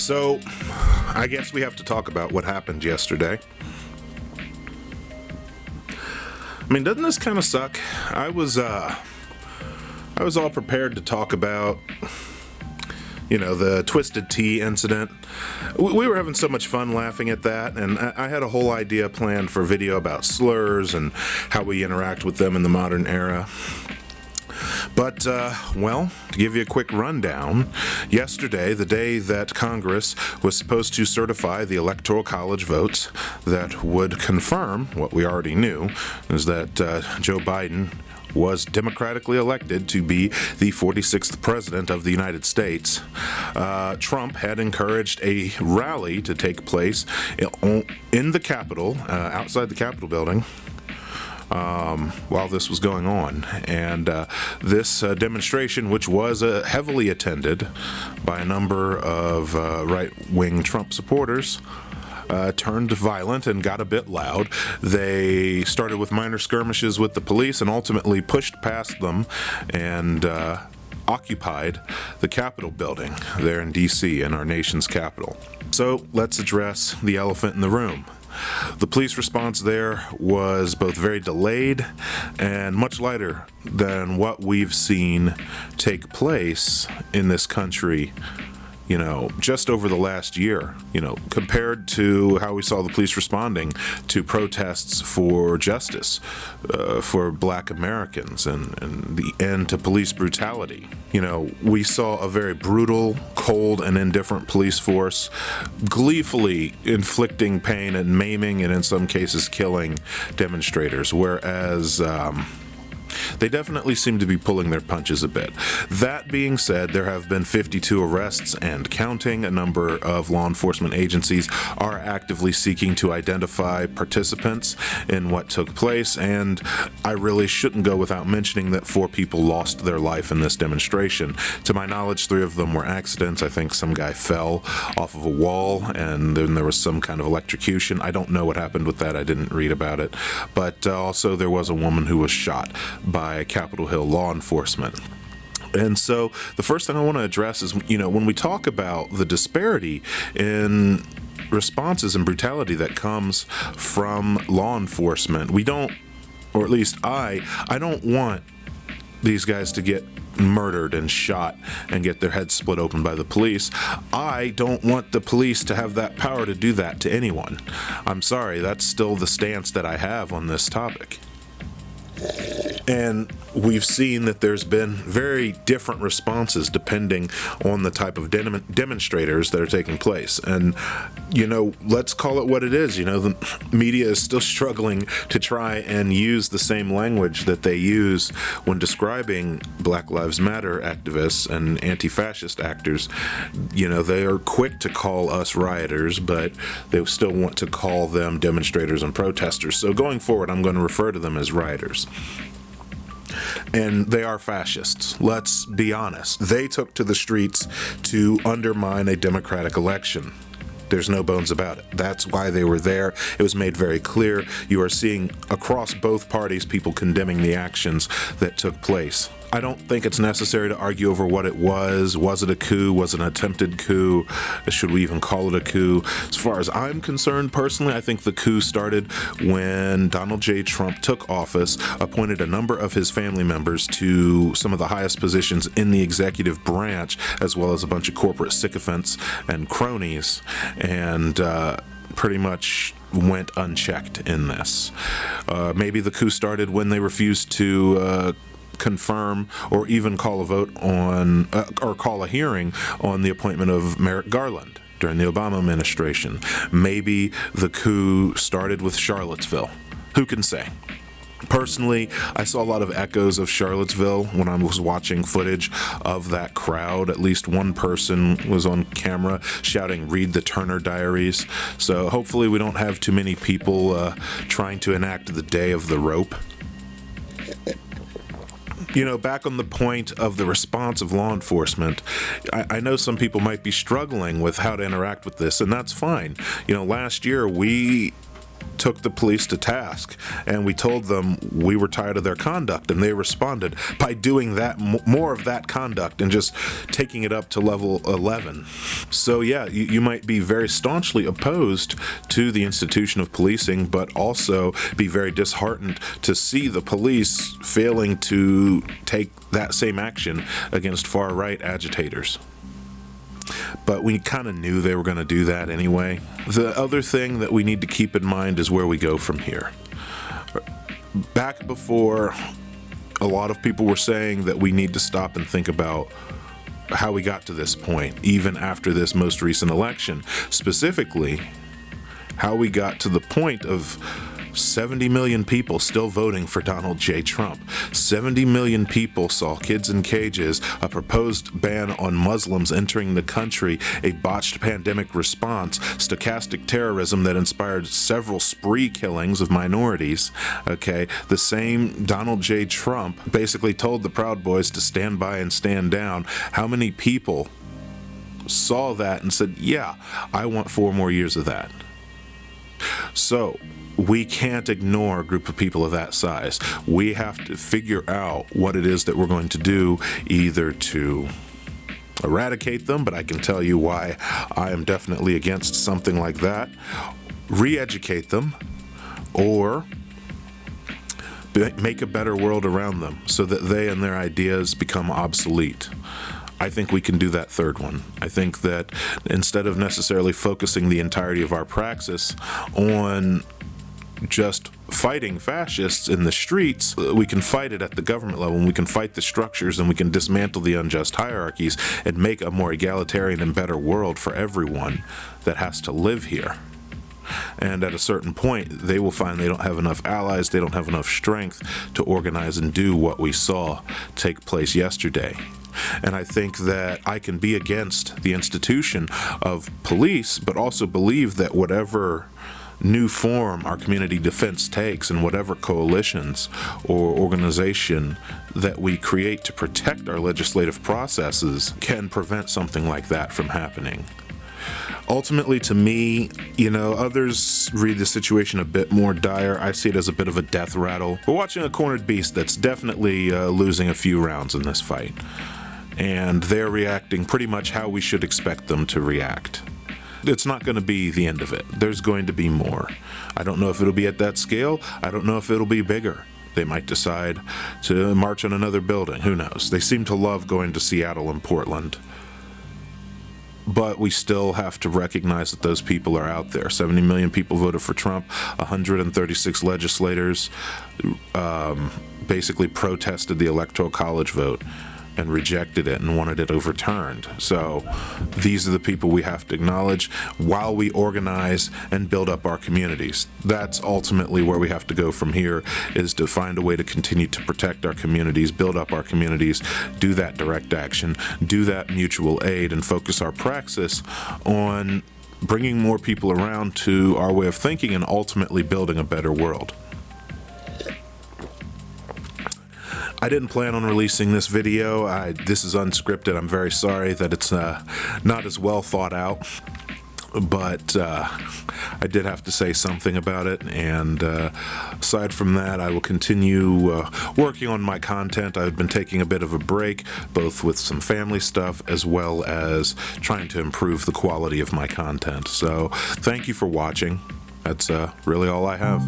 So, I guess we have to talk about what happened yesterday. I mean, doesn't this kind of suck? I was all prepared to talk about, the Twisted Tea incident. We were having so much fun laughing at that, and I had a whole idea planned for a video about slurs and how we interact with them in the modern era. But, to give you a quick rundown, yesterday, the day that Congress was supposed to certify the Electoral College votes that would confirm what we already knew, is that Joe Biden was democratically elected to be the 46th president of the United States. Trump had encouraged a rally to take place in the Capitol, outside the Capitol building, while this was going on. And this demonstration, which was heavily attended by a number of right-wing Trump supporters, turned violent and got a bit loud. They started with minor skirmishes with the police and ultimately pushed past them and occupied the Capitol building there in D.C., in our nation's capital. So let's address the elephant in the room. The police response there was both very delayed and much lighter than what we've seen take place in this country, just over the last year, compared to how we saw the police responding to protests for justice for Black Americans and the end to police brutality. We saw a very brutal, cold, and indifferent police force gleefully inflicting pain and maiming and in some cases killing demonstrators, whereas they definitely seem to be pulling their punches a bit. That being said, there have been 52 arrests and counting. A number of law enforcement agencies are actively seeking to identify participants in what took place, and I really shouldn't go without mentioning that 4 people lost their life in this demonstration. To my knowledge, 3 of them were accidents. I think some guy fell off of a wall, and then there was some kind of electrocution. I don't know what happened with that. I didn't read about it. But also there was a woman who was shot by Capitol Hill law enforcement. And so the first thing I want to address is, when we talk about the disparity in responses and brutality that comes from law enforcement, we don't, or at least I don't want these guys to get murdered and shot and get their heads split open by the police. I don't want the police to have that power to do that to anyone. I'm sorry, that's still the stance that I have on this topic. And we've seen that there's been very different responses depending on the type of demonstrators that are taking place. And, let's call it what it is. The media is still struggling to try and use the same language that they use when describing Black Lives Matter activists and anti-fascist actors. They are quick to call us rioters, but they still want to call them demonstrators and protesters. So going forward, I'm going to refer to them as rioters. And they are fascists. Let's be honest. They took to the streets to undermine a democratic election. There's no bones about it. That's why they were there. It was made very clear. You are seeing across both parties people condemning the actions that took place. I don't think it's necessary to argue over what it was. Was it a coup? Was it an attempted coup? Should we even call it a coup? As far as I'm concerned, personally, I think the coup started when Donald J. Trump took office, appointed a number of his family members to some of the highest positions in the executive branch, as well as a bunch of corporate sycophants and cronies, and pretty much went unchecked in this. Maybe the coup started when they refused to confirm or even call a vote on or call a hearing on the appointment of Merrick Garland during the Obama administration. Maybe the coup started with Charlottesville. Who can say? Personally, I saw a lot of echoes of Charlottesville when I was watching footage of that crowd. At least one person was on camera shouting, "Read the Turner Diaries." So hopefully we don't have too many people trying to enact the day of the rope. Back on the point of the response of law enforcement, I know some people might be struggling with how to interact with this, and that's fine. Last year we took the police to task, and we told them we were tired of their conduct, and they responded by doing that more of that conduct and just taking it up to level 11. So yeah, you might be very staunchly opposed to the institution of policing, but also be very disheartened to see the police failing to take that same action against far-right agitators. But we kind of knew they were going to do that anyway. The other thing that we need to keep in mind is where we go from here. Back before, a lot of people were saying that we need to stop and think about how we got to this point, even after this most recent election. Specifically, how we got to the point of 70 million people still voting for Donald J. Trump. 70 million people saw kids in cages, a proposed ban on Muslims entering the country, a botched pandemic response, stochastic terrorism that inspired several spree killings of minorities. Okay, the same Donald J. Trump basically told the Proud Boys to stand by and stand down. How many people saw that and said, yeah, I want 4 more years of that? So, we can't ignore a group of people of that size. We have to figure out what it is that we're going to do, either to eradicate them, but I can tell you why I am definitely against something like that, re-educate them, or make a better world around them so that they and their ideas become obsolete. I think we can do that third one. I think that instead of necessarily focusing the entirety of our praxis on just fighting fascists in the streets, we can fight it at the government level, and we can fight the structures, and we can dismantle the unjust hierarchies and make a more egalitarian and better world for everyone that has to live here. And at a certain point, they will find they don't have enough allies, they don't have enough strength to organize and do what we saw take place yesterday. And I think that I can be against the institution of police, but also believe that whatever new form our community defense takes, and whatever coalitions or organization that we create to protect our legislative processes can prevent something like that from happening. Ultimately, to me, others read the situation a bit more dire. I see it as a bit of a death rattle. We're watching a cornered beast that's definitely losing a few rounds in this fight. And they're reacting pretty much how we should expect them to react. It's not going to be the end of it. There's going to be more. I don't know if it'll be at that scale. I don't know if it'll be bigger. They might decide to march on another building. Who knows? They seem to love going to Seattle and Portland. But we still have to recognize that those people are out there. 70 million people voted for Trump. 136 legislators basically protested the Electoral College vote and rejected it and wanted it overturned. So these are the people we have to acknowledge while we organize and build up our communities. That's ultimately where we have to go from here, is to find a way to continue to protect our communities, build up our communities, do that direct action, do that mutual aid, and focus our praxis on bringing more people around to our way of thinking and ultimately building a better world. I didn't plan on releasing this video. This is unscripted. I'm very sorry that it's not as well thought out, but I did have to say something about it. And aside from that, I will continue working on my content. I've been taking a bit of a break, both with some family stuff as well as trying to improve the quality of my content. So thank you for watching. That's really all I have.